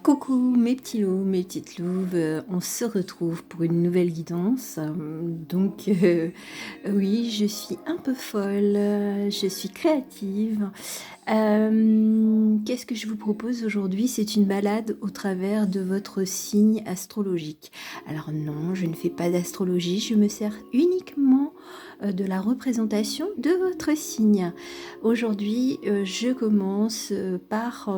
Coucou mes petits loups, mes petites louves, on se retrouve pour une nouvelle guidance. Oui, je suis un peu folle, je suis créative. Qu'est-ce que je vous propose aujourd'hui? C'est une balade au travers de votre signe astrologique. Alors non, je ne fais pas d'astrologie, je me sers uniquement de la représentation de votre signe. Aujourd'hui, je commence par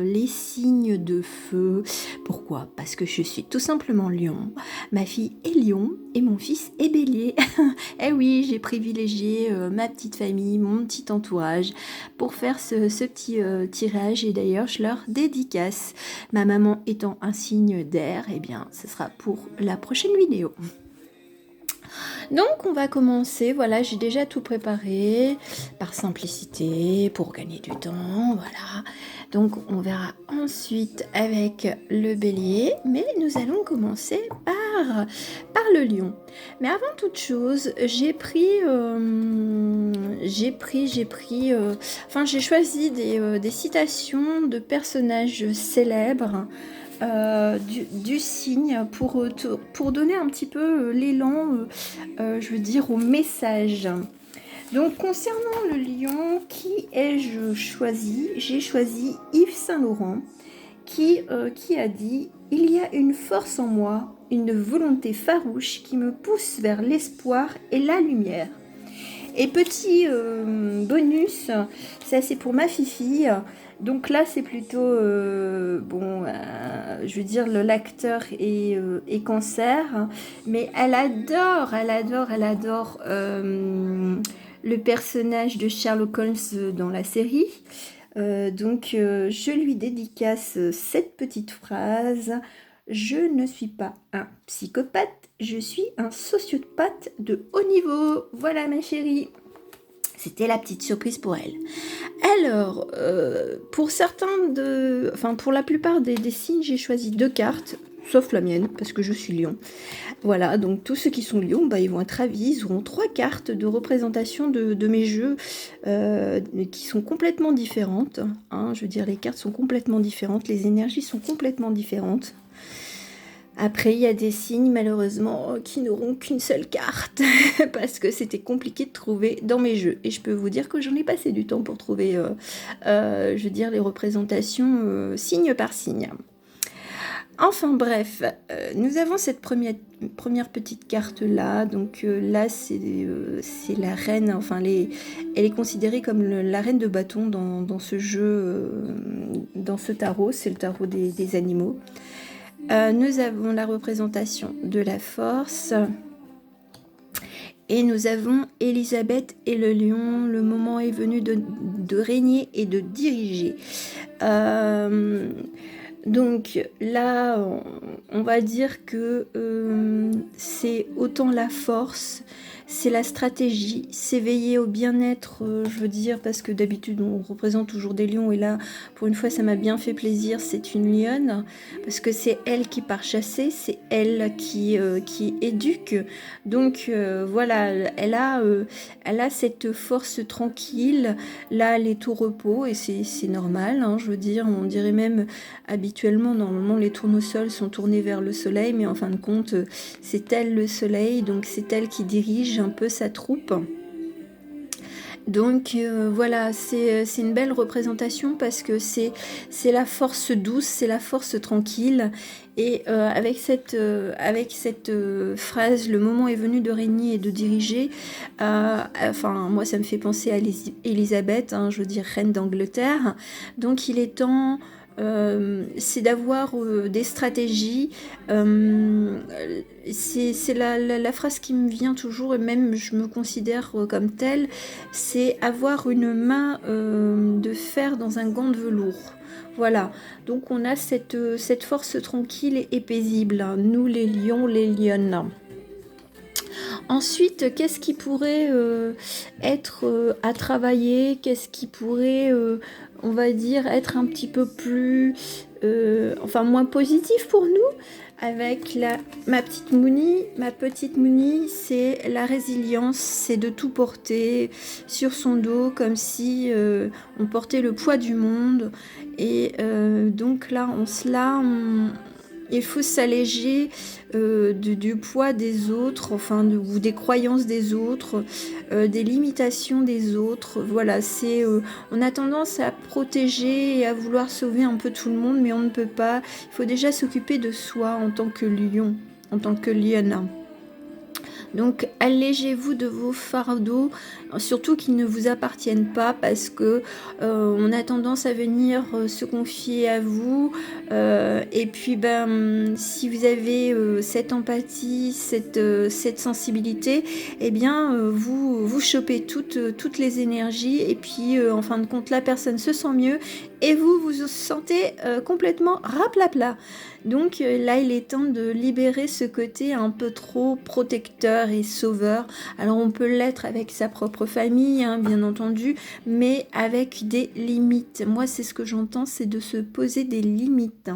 les signes de feu. Pourquoi? Parce que je suis tout simplement lion, ma fille est lion et mon fils est bélier. Eh oui, j'ai privilégié ma petite famille, mon petit entourage pour faire ce petit tirage, et d'ailleurs je leur dédicace. Ma maman étant un signe d'air, eh bien ce sera pour la prochaine vidéo. Donc on va commencer, voilà, j'ai déjà tout préparé par simplicité pour gagner du temps, voilà. Donc on verra ensuite avec le bélier, mais nous allons commencer par le lion. Mais avant toute chose, j'ai choisi des citations de personnages célèbres du signe pour donner un petit peu l'élan, je veux dire, au message. Donc concernant le lion, qui ai-je choisi? J'ai choisi Yves Saint-Laurent qui a dit « Il y a une force en moi, une volonté farouche qui me pousse vers l'espoir et la lumière. » Et petit bonus, ça c'est pour ma fifille. Donc là c'est plutôt, je veux dire, l'acteur est cancer, mais elle adore le personnage de Sherlock Holmes dans la série. Je lui dédicace cette petite phrase. Je ne suis pas un psychopathe, je suis un sociopathe de haut niveau. Voilà ma chérie. C'était la petite surprise pour elle. Alors, pour la plupart des signes, j'ai choisi 2 cartes, sauf la mienne, parce que je suis lion. Voilà, donc tous ceux qui sont lions, ils vont être ravis, ils auront 3 cartes de représentation de mes jeux qui sont complètement différentes. Hein, je veux dire, les cartes sont complètement différentes, les énergies sont complètement différentes. Après, il y a des signes, malheureusement, qui n'auront qu'une seule carte, parce que c'était compliqué de trouver dans mes jeux. Et je peux vous dire que j'en ai passé du temps pour trouver, je veux dire, les représentations signe par signe. Enfin bref, nous avons cette première petite carte là. Donc là, c'est la reine, enfin, elle est considérée comme la reine de bâton dans ce jeu, dans ce tarot. C'est le tarot des animaux. Nous avons la représentation de la force et nous avons Elisabeth et le lion. Le moment est venu de régner et de diriger. Donc là, on va dire que c'est autant la force, c'est la stratégie, c'est veiller au bien-être, je veux dire, parce que d'habitude on représente toujours des lions, et là, pour une fois, ça m'a bien fait plaisir, c'est une lionne, parce que c'est elle qui part chasser, c'est elle qui éduque. Donc voilà, elle a cette force tranquille, là elle est au repos, et c'est normal, hein, je veux dire, on dirait même habituellement, normalement les tournesols sont tournés vers le soleil, mais en fin de compte, c'est elle le soleil, donc c'est elle qui dirige un peu sa troupe. Donc voilà, c'est une belle représentation parce que c'est la force douce, c'est la force tranquille. Et avec cette phrase, le moment est venu de régner et de diriger, moi ça me fait penser à Elisabeth, hein, je veux dire reine d'Angleterre. Donc il est temps, c'est d'avoir des stratégies. C'est la phrase qui me vient toujours, et même je me considère comme telle, c'est avoir une main de fer dans un gant de velours. Voilà, donc on a cette force tranquille et paisible, hein, nous les lions, les lionnes. Ensuite, qu'est-ce qui pourrait être à travailler? Qu'est-ce qui pourrait, on va dire, être un petit peu plus, enfin moins positif pour nous, avec ma petite Mouni. Ma petite Mouni, c'est la résilience, c'est de tout porter sur son dos, comme si on portait le poids du monde. Et donc là, il faut s'alléger du poids des autres, enfin, ou des croyances des autres, des limitations des autres. Voilà, on a tendance à protéger et à vouloir sauver un peu tout le monde, mais on ne peut pas. Il faut déjà s'occuper de soi en tant que lion, en tant que lionne. Donc allégez-vous de vos fardeaux, surtout qu'ils ne vous appartiennent pas, parce que on a tendance à venir se confier à vous, et puis si vous avez cette empathie, cette sensibilité, eh bien vous chopez toutes les énergies, et puis en fin de compte la personne se sent mieux et vous vous sentez complètement raplapla. Donc là, il est temps de libérer ce côté un peu trop protecteur et sauveur. Alors on peut l'être avec sa propre famille, hein, bien entendu, mais avec des limites. Moi, c'est ce que j'entends, c'est de se poser des limites.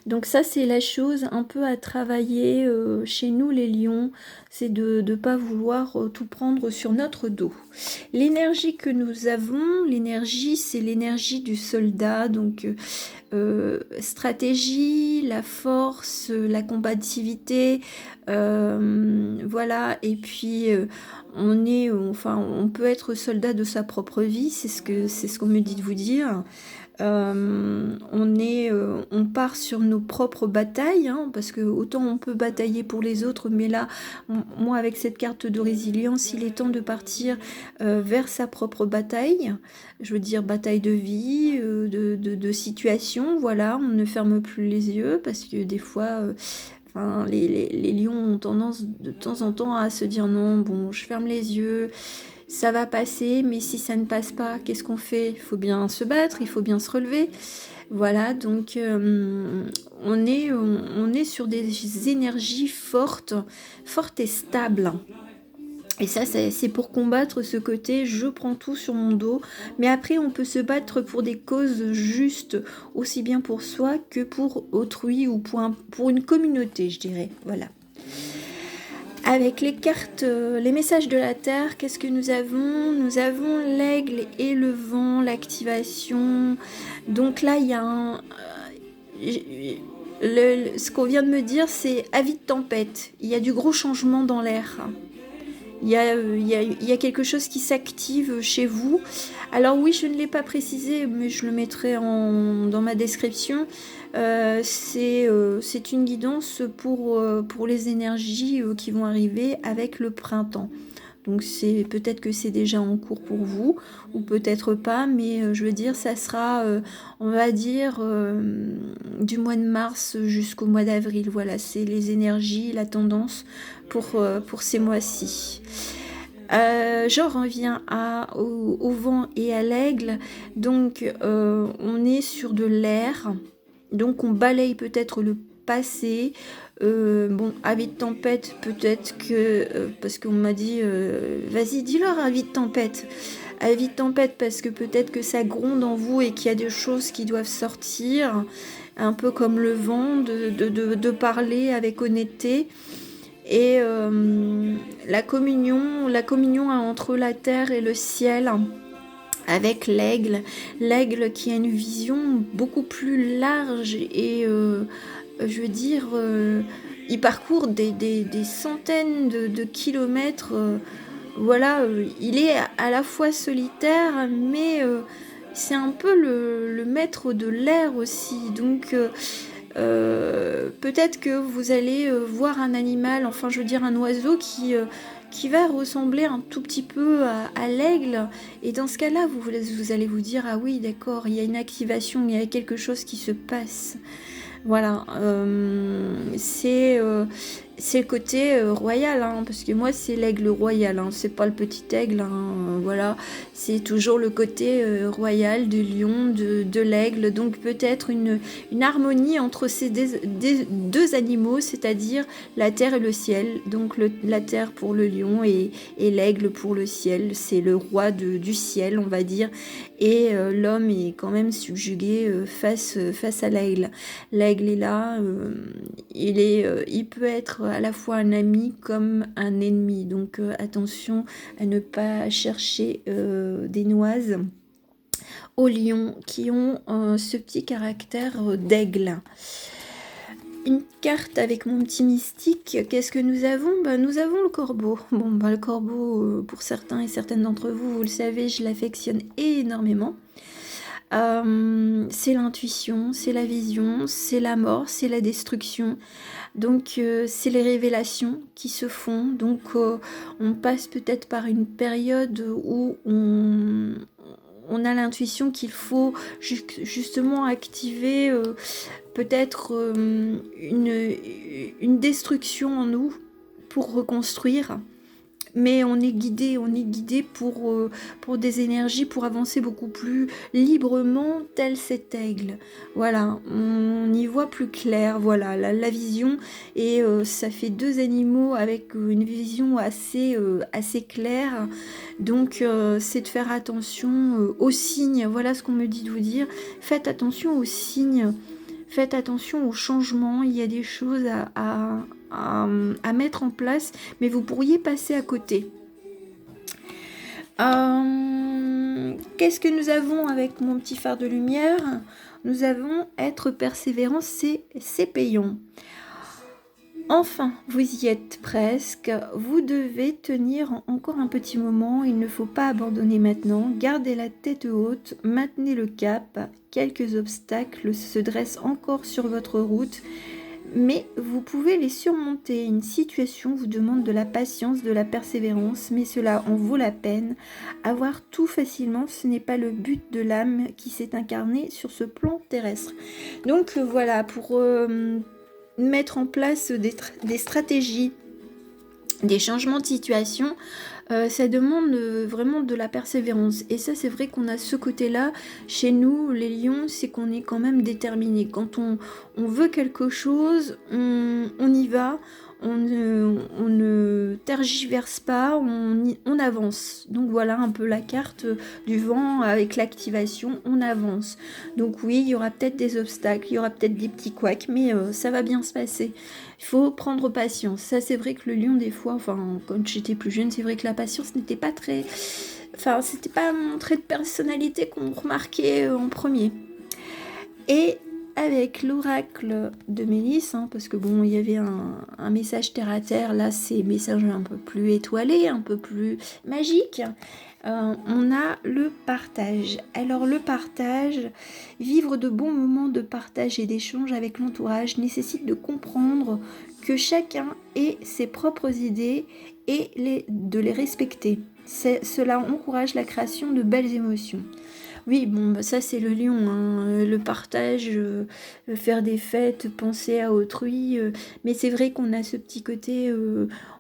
Donc ça, c'est la chose un peu à travailler chez nous les lions, c'est de ne pas vouloir tout prendre sur notre dos. L'énergie que nous avons, l'énergie, c'est l'énergie du soldat, donc stratégie, la force, la combativité, voilà, et puis on peut être soldat de sa propre vie, c'est ce qu'on me dit de vous dire. On part sur nos propres batailles, hein, parce que autant on peut batailler pour les autres, mais là, moi avec cette carte de résilience, il est temps de partir vers sa propre bataille, je veux dire bataille de vie, de situation, voilà, on ne ferme plus les yeux, parce que des fois... les lions ont tendance de temps en temps à se dire non, bon, je ferme les yeux, ça va passer, mais si ça ne passe pas, qu'est-ce qu'on fait? Il faut bien se battre, il faut bien se relever. Voilà, donc on est sur des énergies fortes et stables. Et ça, c'est pour combattre ce côté « je prends tout sur mon dos ». Mais après, on peut se battre pour des causes justes, aussi bien pour soi que pour autrui ou pour une communauté, je dirais. Voilà. Avec les cartes, les messages de la Terre, qu'est-ce que nous avons? Nous avons l'aigle et le vent, l'activation. Donc là, il y a ce qu'on vient de me dire, c'est avis de tempête. Il y a du gros changement dans l'air. Il y a quelque chose qui s'active chez vous. Alors oui, je ne l'ai pas précisé, mais je le mettrai dans ma description. C'est une guidance pour les énergies qui vont arriver avec le printemps. Donc peut-être que c'est déjà en cours pour vous, ou peut-être pas, mais je veux dire, ça sera, on va dire, du mois de mars jusqu'au mois d'avril. Voilà, c'est les énergies, la tendance pour ces mois-ci. J'en reviens au vent et à l'aigle. Donc on est sur de l'air, donc on balaye peut-être le passé. Bon, avis de tempête, peut-être que parce qu'on m'a dit vas-y, dis-leur avis de tempête. Avis de tempête, parce que peut-être que ça gronde en vous et qu'il y a des choses qui doivent sortir, un peu comme le vent, de parler avec honnêteté. Et la communion entre la terre et le ciel, avec l'aigle qui a une vision beaucoup plus large et je veux dire, il parcourt des centaines de kilomètres, voilà, il est à la fois solitaire, mais c'est un peu le maître de l'air aussi, donc peut-être que vous allez voir un animal, enfin je veux dire un oiseau qui va ressembler un tout petit peu à l'aigle, et dans ce cas-là vous allez vous dire ah oui d'accord, il y a une activation, il y a quelque chose qui se passe. Voilà, c'est le côté royal, hein, parce que moi c'est l'aigle royal, hein, c'est pas le petit aigle, hein, voilà, c'est toujours le côté royal du lion, de l'aigle, donc peut-être une harmonie entre ces deux animaux, c'est-à-dire la terre et le ciel, donc la terre pour le lion et l'aigle pour le ciel, c'est le roi du ciel, on va dire, et l'homme est quand même subjugué face à l'aigle. L'aigle est là, il peut être à la fois un ami comme un ennemi. Donc attention à ne pas chercher des noises aux lions qui ont ce petit caractère d'aigle. Une carte avec mon petit mystique, qu'est-ce que nous avons? Nous avons le corbeau. Bon, le corbeau, pour certains et certaines d'entre vous, vous le savez, je l'affectionne énormément. C'est l'intuition, c'est la vision, c'est la mort, c'est la destruction. Donc c'est les révélations qui se font. Donc on passe peut-être par une période où on a l'intuition qu'il faut justement activer peut-être une destruction en nous pour reconstruire. Mais on est guidé pour des énergies, pour avancer beaucoup plus librement, tel cet aigle. Voilà, on y voit plus clair, voilà, la vision, et ça fait deux animaux avec une vision assez claire. Donc c'est de faire attention aux signes, voilà ce qu'on me dit de vous dire. Faites attention aux signes, faites attention aux changements, il y a des choses à mettre en place, mais vous pourriez passer à côté. Qu'est-ce que nous avons avec mon petit phare de lumière? Nous avons être persévérant, c'est payant. Enfin, vous y êtes presque, vous devez tenir encore un petit moment, il ne faut pas abandonner maintenant, gardez la tête haute, maintenez le cap, quelques obstacles se dressent encore sur votre route, mais vous pouvez les surmonter. Une situation vous demande de la patience, de la persévérance, mais cela en vaut la peine. Avoir tout facilement, ce n'est pas le but de l'âme qui s'est incarnée sur ce plan terrestre. Donc voilà, pour mettre en place des stratégies, des changements de situation, ça demande vraiment de la persévérance. Et ça, c'est vrai qu'on a ce côté-là. Chez nous, les lions, c'est qu'on est quand même déterminé. Quand on veut quelque chose, on y va. On ne tergiverse pas, on avance. Donc voilà un peu la carte du vent avec l'activation, on avance. Donc oui, il y aura peut-être des obstacles, il y aura peut-être des petits couacs, mais ça va bien se passer. Il faut prendre patience. Ça, c'est vrai que le lion, des fois, enfin, quand j'étais plus jeune, c'est vrai que la patience n'était pas très... Enfin, c'était pas mon trait de personnalité qu'on remarquait en premier. Et avec l'oracle de Mélisse, hein, parce que bon, il y avait un message terre à terre, là c'est message un peu plus étoilé, un peu plus magique. On a le partage. Alors le partage, vivre de bons moments de partage et d'échange avec l'entourage nécessite de comprendre que chacun ait ses propres idées et de les respecter. Cela encourage la création de belles émotions. Oui, bon, ça c'est le lion, hein, le partage, faire des fêtes, penser à autrui, mais c'est vrai qu'on a ce petit côté,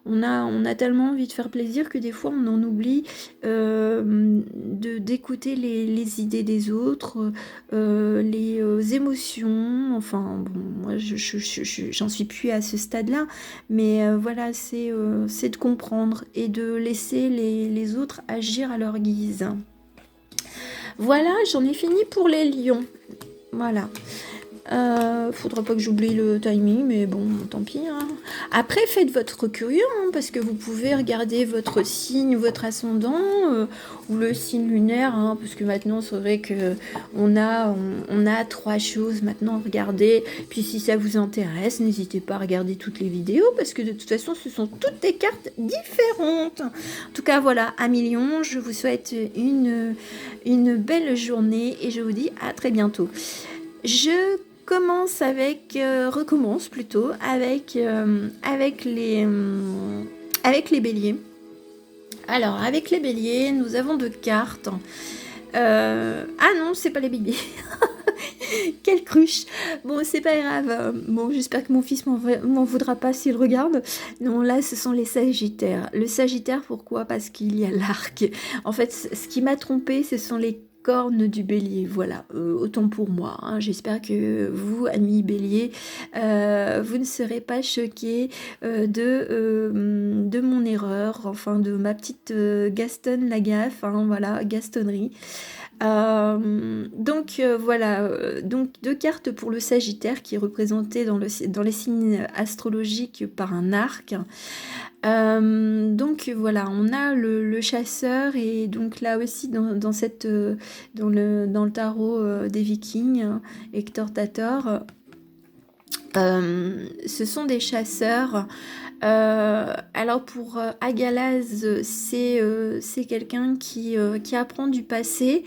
on a tellement envie de faire plaisir que des fois on en oublie d'écouter les idées des autres, les émotions, enfin bon, moi j'en suis plus à ce stade-là, mais voilà, c'est de comprendre et de laisser les autres agir à leur guise. Voilà, j'en ai fini pour les lions. Voilà. Faudra pas que j'oublie le timing, mais bon, tant pis. Hein. Après, faites votre curieux, hein, parce que vous pouvez regarder votre signe, votre ascendant, ou le signe lunaire, hein, parce que maintenant, c'est vrai que on a 3 choses maintenant à regarder. Puis si ça vous intéresse, n'hésitez pas à regarder toutes les vidéos, parce que de toute façon, ce sont toutes des cartes différentes. En tout cas, voilà, amis lions, je vous souhaite une belle journée, et je vous dis à très bientôt. Recommence plutôt avec les béliers. Alors, avec les béliers, nous avons 2 cartes. Ah non, c'est pas les béliers. Quelle cruche. Bon, c'est pas grave. Bon, j'espère que mon fils m'en voudra pas s'il regarde. Non, là, ce sont les Sagittaires. Le Sagittaire, pourquoi? Parce qu'il y a l'arc. En fait, ce qui m'a trompé, ce sont les cornes du bélier. Voilà, autant pour moi. Hein. J'espère que vous, amis bélier, vous ne serez pas choqués de mon erreur, enfin de ma petite Gaston la gaffe, hein, voilà, gastonnerie. Voilà, donc 2 cartes pour le Sagittaire qui est représenté dans les signes astrologiques par un arc. Donc voilà, on a le chasseur et donc là aussi dans le tarot des Vikings, Hector Tator, ce sont des chasseurs. Alors pour Agalaz, c'est quelqu'un qui apprend du passé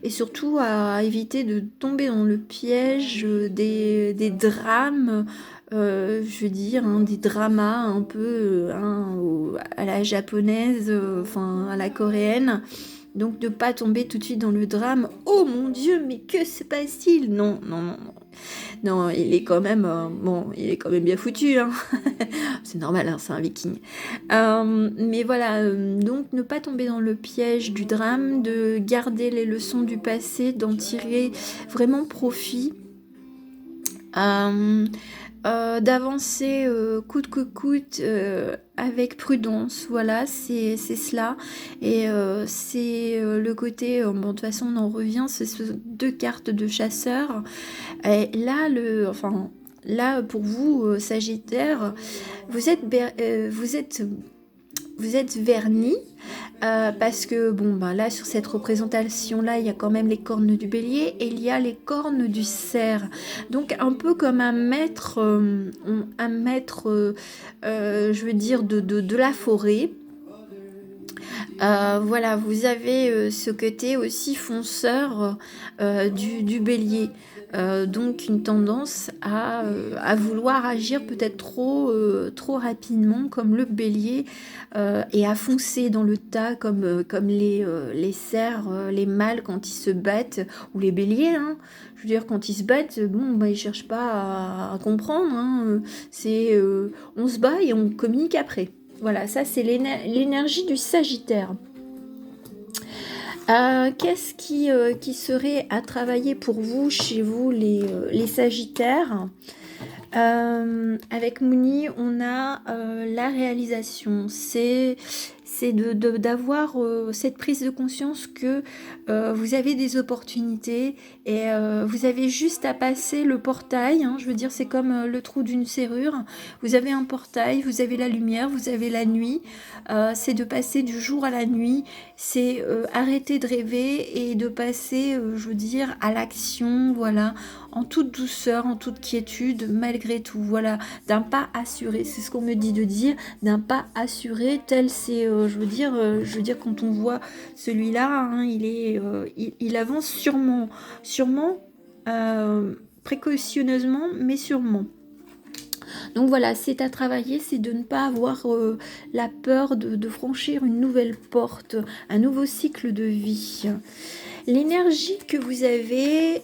et surtout à éviter de tomber dans le piège des drames, je veux dire, hein, des dramas un peu à la japonaise, enfin à la coréenne. Donc de pas tomber tout de suite dans le drame. Oh mon Dieu, mais que se passe-t-il? Non, non, non, non. Non, il est quand même, il est quand même bien foutu, hein. C'est normal, hein, c'est un viking. Mais voilà, donc ne pas tomber dans le piège du drame, de garder les leçons du passé, d'en tirer vraiment profit. D'avancer coûte que coûte avec prudence, voilà, c'est cela. Et c'est le côté, bon, de toute façon on en revient, c'est ces 2 cartes de chasseur. Et là, là pour vous, Sagittaire, vous êtes verni. Parce que bon ben là sur cette représentation là il y a quand même les cornes du bélier et il y a les cornes du cerf, donc un peu comme un maître je veux dire de la forêt. Voilà, vous avez ce côté aussi fonceur du bélier. Donc une tendance à vouloir agir peut-être trop rapidement comme le bélier et à foncer dans le tas comme les cerfs, les mâles quand ils se battent, ou les béliers, hein. Je veux dire, quand ils se battent, bon, bah, ils cherchent pas à comprendre, hein. C'est on se bat et on communique après. Voilà, ça c'est l'énergie du Sagittaire. Qu'est-ce qui serait à travailler pour vous, chez vous, les Sagittaires? Avec Mouni, on a la réalisation. C'est d'avoir cette prise de conscience que vous avez des opportunités et vous avez juste à passer le portail, hein. Je veux dire, c'est comme le trou d'une serrure. Vous avez un portail, vous avez la lumière, vous avez la nuit. C'est de passer du jour à la nuit. C'est arrêter de rêver et de passer, je veux dire, à l'action, voilà, en toute douceur, en toute quiétude, malgré tout, voilà, d'un pas assuré. C'est ce qu'on me dit de dire, d'un pas assuré, tel c'est, je veux dire, quand on voit celui-là, hein, il avance sûrement, précautionneusement, mais sûrement. Donc voilà, c'est à travailler, c'est de ne pas avoir la peur de franchir une nouvelle porte, un nouveau cycle de vie. L'énergie que vous avez,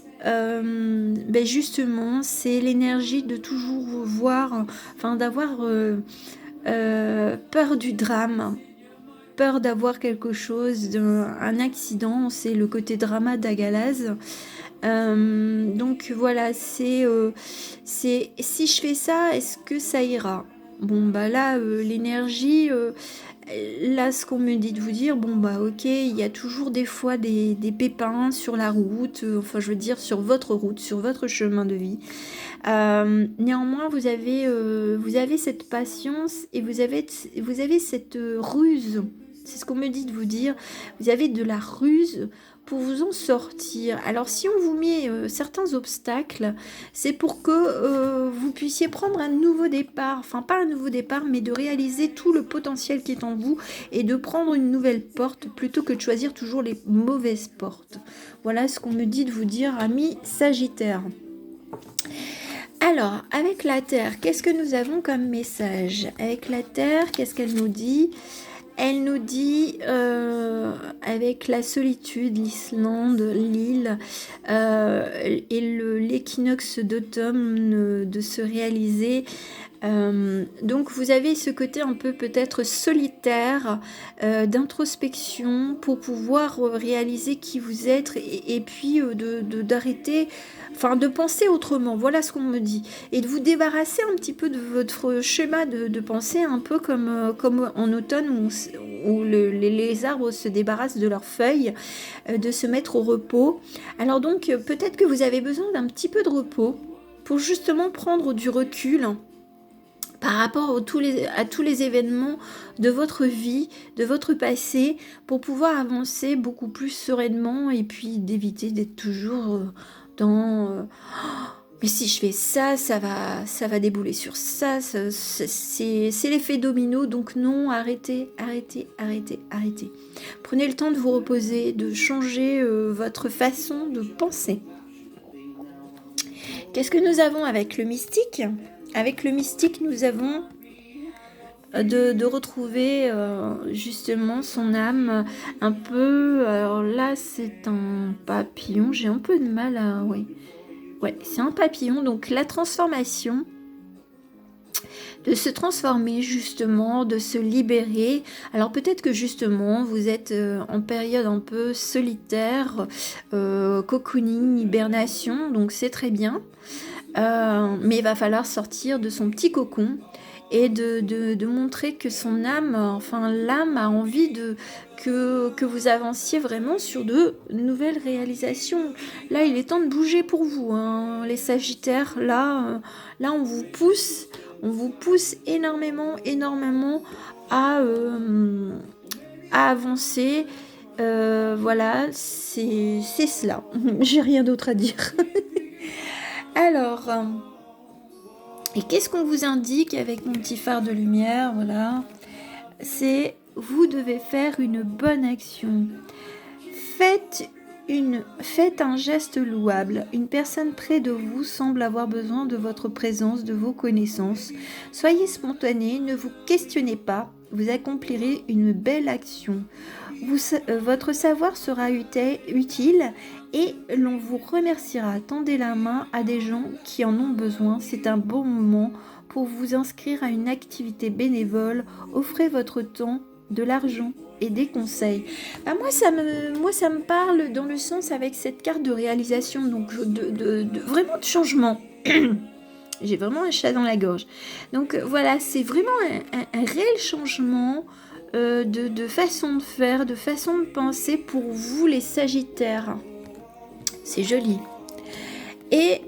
justement, c'est l'énergie de toujours voir, enfin d'avoir peur du drame, peur d'avoir quelque chose, un accident, c'est le côté drama d'Agalaz. Donc voilà, c'est si je fais ça, est-ce que ça ira? Bon bah là, l'énergie, là ce qu'on me dit de vous dire, bon bah ok, il y a toujours des fois des pépins sur la route, enfin je veux dire sur votre route, sur votre chemin de vie. Néanmoins, vous avez cette patience et vous avez cette ruse. C'est ce qu'on me dit de vous dire. Vous avez de la ruse pour vous en sortir. Alors si on vous met certains obstacles, c'est pour que vous puissiez prendre un nouveau départ. Enfin pas un nouveau départ, mais de réaliser tout le potentiel qui est en vous et de prendre une nouvelle porte plutôt que de choisir toujours les mauvaises portes. Voilà ce qu'on me dit de vous dire, amis Sagittaire. Alors, avec la Terre, qu'est-ce que nous avons comme message? Avec la Terre, qu'est-ce qu'elle nous dit? Elle nous dit, avec la solitude, l'Islande, l'île et l'équinoxe d'automne de se réaliser. Donc vous avez ce côté un peu peut-être solitaire, d'introspection pour pouvoir réaliser qui vous êtes et puis d'arrêter, enfin de penser autrement, voilà ce qu'on me dit, et de vous débarrasser un petit peu de votre schéma de pensée, un peu comme en automne où les arbres se débarrassent de leurs feuilles, de se mettre au repos. Alors donc peut-être que vous avez besoin d'un petit peu de repos pour justement prendre du recul par rapport à tous les événements de votre vie, de votre passé, pour pouvoir avancer beaucoup plus sereinement et puis d'éviter d'être toujours dans mais si je fais ça, ça va débouler sur ça, c'est l'effet domino, donc non, arrêtez. Prenez le temps de vous reposer, de changer votre façon de penser. Qu'est-ce que nous avons avec le mystique ? Avec le mystique, nous avons de retrouver justement son âme un peu. Alors là, c'est un papillon. J'ai un peu de mal à. Oui. Ouais, c'est un papillon. Donc la transformation. De se transformer justement, de se libérer. Alors peut-être que justement vous êtes en période un peu solitaire, cocooning, hibernation, donc c'est très bien. Mais il va falloir sortir de son petit cocon et de montrer que son âme, enfin l'âme a envie que vous avanciez vraiment sur de nouvelles réalisations. Là, il est temps de bouger pour vous, hein, les Sagittaires. Là, on vous pousse énormément à avancer. Voilà, c'est cela. J'ai rien d'autre à dire. Alors, et qu'est-ce qu'on vous indique avec mon petit phare de lumière? Voilà, c'est vous devez faire une bonne action. Faites un geste louable. Une personne près de vous semble avoir besoin de votre présence, de vos connaissances. Soyez spontané, ne vous questionnez pas. Vous accomplirez une belle action. Votre savoir sera utile et l'on vous remerciera. Tendez la main à des gens qui en ont besoin. C'est un bon moment pour vous inscrire à une activité bénévole. Offrez votre temps, de l'argent et des conseils. Bah moi, ça me parle dans le sens avec cette carte de réalisation, donc vraiment de changement. J'ai vraiment un chat dans la gorge. Donc voilà, c'est vraiment un réel changement de façon de faire, de façon de penser pour vous les Sagittaires. C'est joli. Et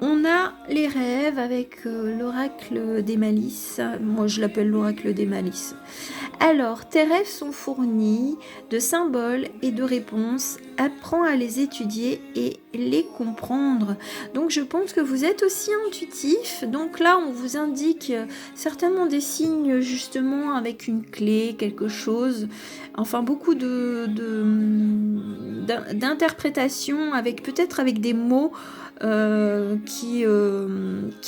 on a les rêves avec l'oracle des malices. Moi, je l'appelle l'oracle des malices. Alors, tes rêves sont fournis de symboles et de réponses. Apprends à les étudier et les comprendre. Donc, je pense que vous êtes aussi intuitif. Donc là, on vous indique certainement des signes, justement, avec une clé, quelque chose. Enfin, beaucoup d'interprétations, peut-être avec des mots qui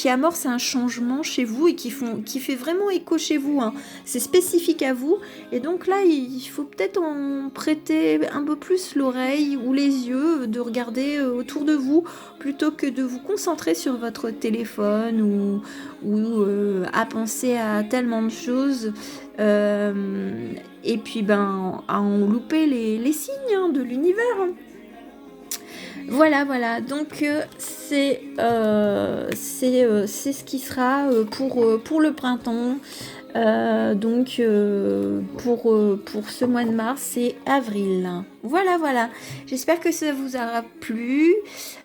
amorce un changement chez vous et qui fait vraiment écho chez vous, hein. C'est spécifique à vous et donc là il faut peut-être en prêter un peu plus l'oreille ou les yeux, de regarder autour de vous plutôt que de vous concentrer sur votre téléphone ou à penser à tellement de choses et puis à en louper les signes, hein, de l'univers, hein. Voilà, donc c'est ce qui sera pour le printemps. Donc pour ce mois de mars et avril. Voilà. J'espère que ça vous aura plu.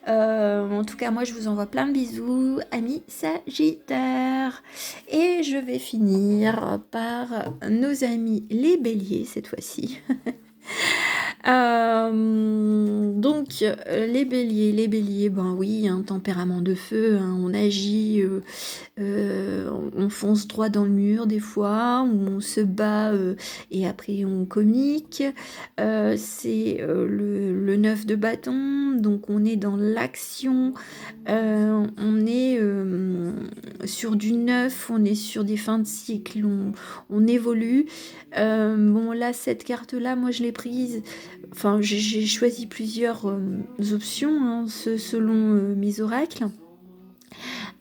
En tout cas, moi, je vous envoie plein de bisous, amis Sagittaires. Et je vais finir par nos amis les Béliers cette fois-ci. Donc les béliers, ben oui, un tempérament de feu, hein, on agit, on fonce droit dans le mur des fois, on se bat et après on communique. C'est le 9 de bâton, donc on est dans l'action, on est sur du neuf, on est sur des fins de cycle, on évolue. Bon, là, cette carte-là, moi, je l'ai prise. Enfin, j'ai choisi plusieurs options hein, selon mes oracles.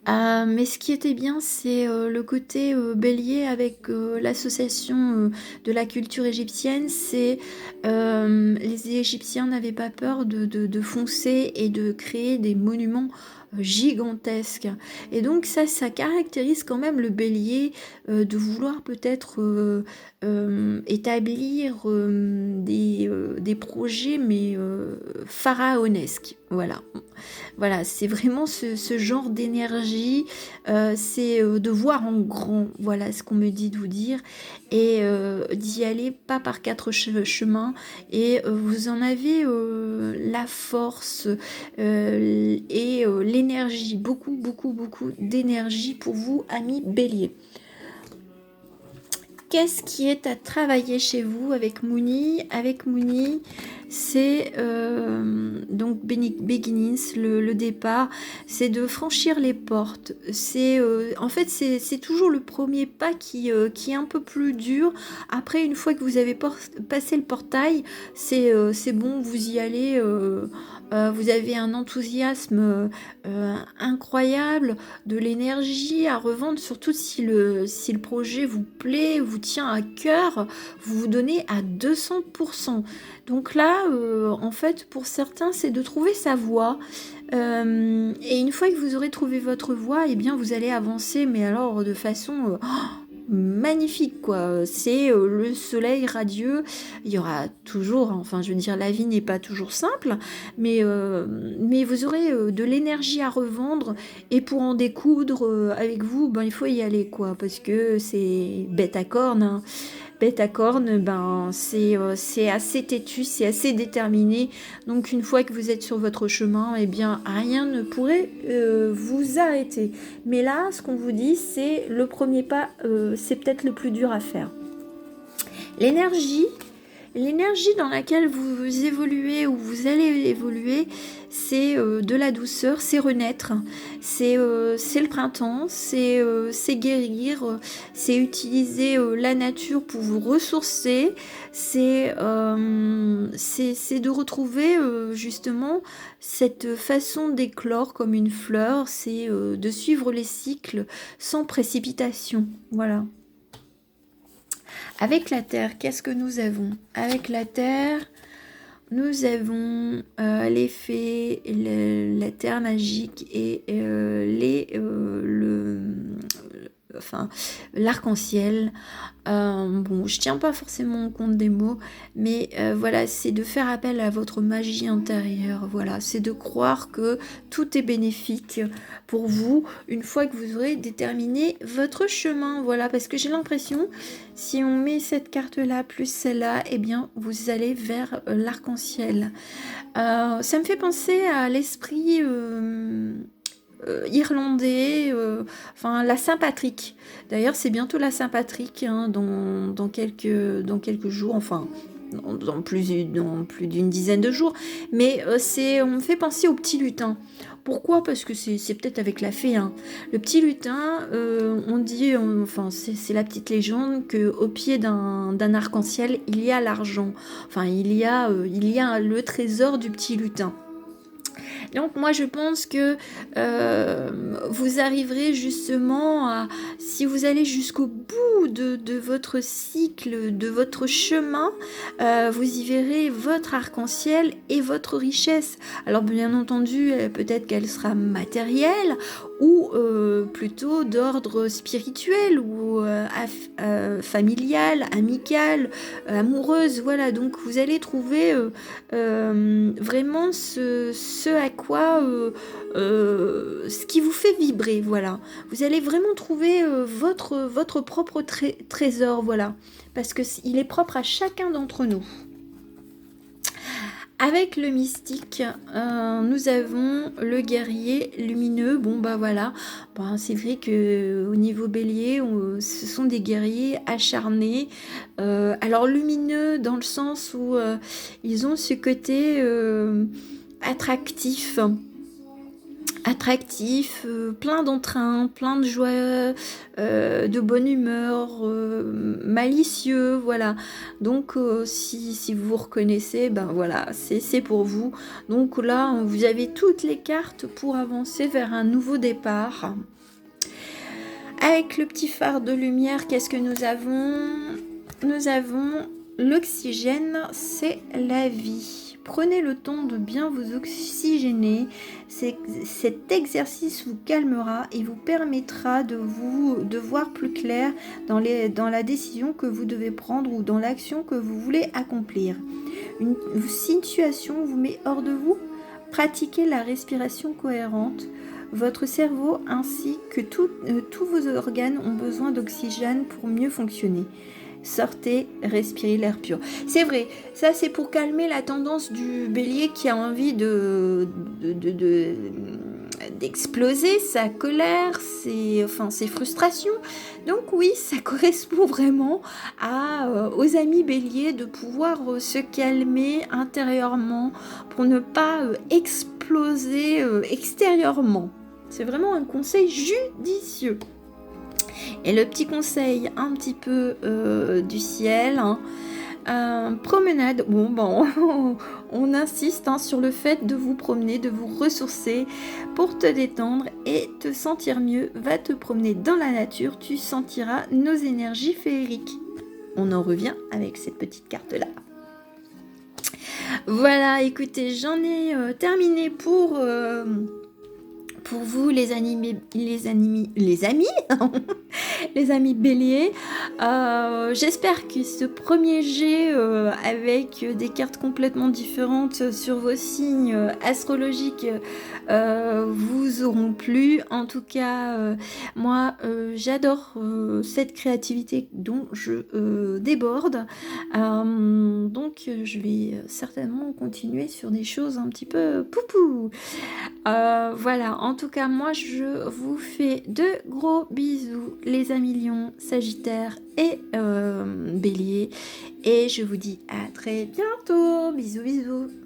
Mais ce qui était bien, c'est le côté bélier avec l'association de la culture égyptienne. C'est les Égyptiens n'avaient pas peur de foncer et de créer des monuments gigantesques. Et donc ça caractérise quand même le bélier de vouloir peut-être établir des projets mais pharaonesques. Voilà, c'est vraiment ce genre d'énergie, c'est de voir en grand, voilà ce qu'on me dit de vous dire, et d'y aller pas par quatre chemins, et vous en avez la force et l'énergie, beaucoup, beaucoup, beaucoup d'énergie pour vous, amis bélier. Qu'est-ce qui est à travailler chez vous avec Mooni? Avec Mooni, c'est donc beginnings, le départ, c'est de franchir les portes. C'est en fait c'est toujours le premier pas qui est un peu plus dur. Après, une fois que vous avez passé le portail, c'est bon, vous y allez. Vous avez un enthousiasme incroyable, de l'énergie à revendre, surtout si le projet vous plaît, vous tient à cœur, vous vous donnez à 200%. Donc là, en fait, pour certains, c'est de trouver sa voie. Et une fois que vous aurez trouvé votre voie, eh bien, vous allez avancer, mais alors de façon magnifique, quoi. C'est le soleil radieux. Il y aura toujours, enfin, je veux dire, la vie n'est pas toujours simple, mais vous aurez de l'énergie à revendre, et pour en découdre avec vous, ben, il faut y aller, quoi, parce que c'est bête à cornes, hein. Bête à cornes, ben, c'est assez têtu, c'est assez déterminé. Donc une fois que vous êtes sur votre chemin, eh bien rien ne pourrait vous arrêter. Mais là, ce qu'on vous dit, c'est le premier pas, c'est peut-être le plus dur à faire. L'énergie dans laquelle vous évoluez ou vous allez évoluer, c'est de la douceur, c'est renaître, c'est le printemps, c'est guérir, c'est utiliser la nature pour vous ressourcer, c'est de retrouver justement cette façon d'éclore comme une fleur, c'est de suivre les cycles sans précipitation, voilà. Avec la Terre, qu'est-ce que nous avons? Avec la Terre, nous avons les fées, la Terre magique et l'arc-en-ciel. Bon, je tiens pas forcément compte des mots, mais voilà, c'est de faire appel à votre magie intérieure. Voilà, c'est de croire que tout est bénéfique pour vous une fois que vous aurez déterminé votre chemin. Voilà, parce que j'ai l'impression, si on met cette carte-là plus celle-là, eh bien, vous allez vers l'arc-en-ciel. Ça me fait penser à l'esprit irlandais, enfin la Saint-Patrick. D'ailleurs, c'est bientôt la Saint-Patrick hein, dans quelques jours, enfin dans plus d'une dizaine de jours. Mais on me fait penser au petit lutin. Pourquoi? Parce que c'est peut-être avec la fée. Hein. Le petit lutin, on dit, enfin c'est la petite légende que au pied d'un arc-en-ciel, il y a l'argent. Enfin, il y a le trésor du petit lutin. Donc moi je pense que vous arriverez justement à, si vous allez jusqu'au bout de votre cycle, de votre chemin, vous y verrez votre arc-en-ciel et votre richesse. Alors bien entendu, peut-être qu'elle sera matérielle ou plutôt d'ordre spirituel ou familial, amical, amoureuse. Voilà, donc vous allez trouver vraiment ce à quoi ce qui vous fait vibrer, voilà. Vous allez vraiment trouver votre propre trésor, voilà, parce que il est propre à chacun d'entre nous. Avec le mystique, nous avons le guerrier lumineux. Bon bah voilà, c'est vrai que au niveau bélier, ce sont des guerriers acharnés. Alors lumineux dans le sens où ils ont ce côté attractif. attractif, plein d'entrain, plein de joie, de bonne humeur, malicieux, voilà. Donc si vous vous reconnaissez, ben voilà, c'est pour vous. Donc là, vous avez toutes les cartes pour avancer vers un nouveau départ. Avec le petit phare de lumière, qu'est-ce que nous avons? Nous avons l'oxygène, c'est la vie. Prenez le temps de bien vous oxygéner. Cet exercice vous calmera et vous permettra de voir plus clair dans la décision que vous devez prendre ou dans l'action que vous voulez accomplir. Une situation vous met hors de vous. Pratiquez la respiration cohérente. Votre cerveau ainsi que tous vos organes ont besoin d'oxygène pour mieux fonctionner. Sortez, respirez l'air pur. C'est vrai, ça c'est pour calmer la tendance du bélier qui a envie d'exploser sa colère, ses frustrations. Donc oui, ça correspond vraiment aux amis béliers de pouvoir se calmer intérieurement pour ne pas exploser extérieurement. C'est vraiment un conseil judicieux. Et le petit conseil un petit peu du ciel, promenade, on insiste sur le fait de vous promener, de vous ressourcer pour te détendre et te sentir mieux. Va te promener dans la nature, tu sentiras nos énergies féeriques. On en revient avec cette petite carte-là. Voilà, écoutez, j'en ai terminé pour vous les amis béliers. J'espère que ce premier jet avec des cartes complètement différentes sur vos signes astrologiques vous auront plu. En tout cas, moi j'adore cette créativité dont je déborde. Donc je vais certainement continuer sur des choses un petit peu poupou. Voilà, en tout cas, moi, je vous fais de gros bisous, les amis lions, sagittaires et bélier. Et je vous dis à très bientôt. Bisous, bisous.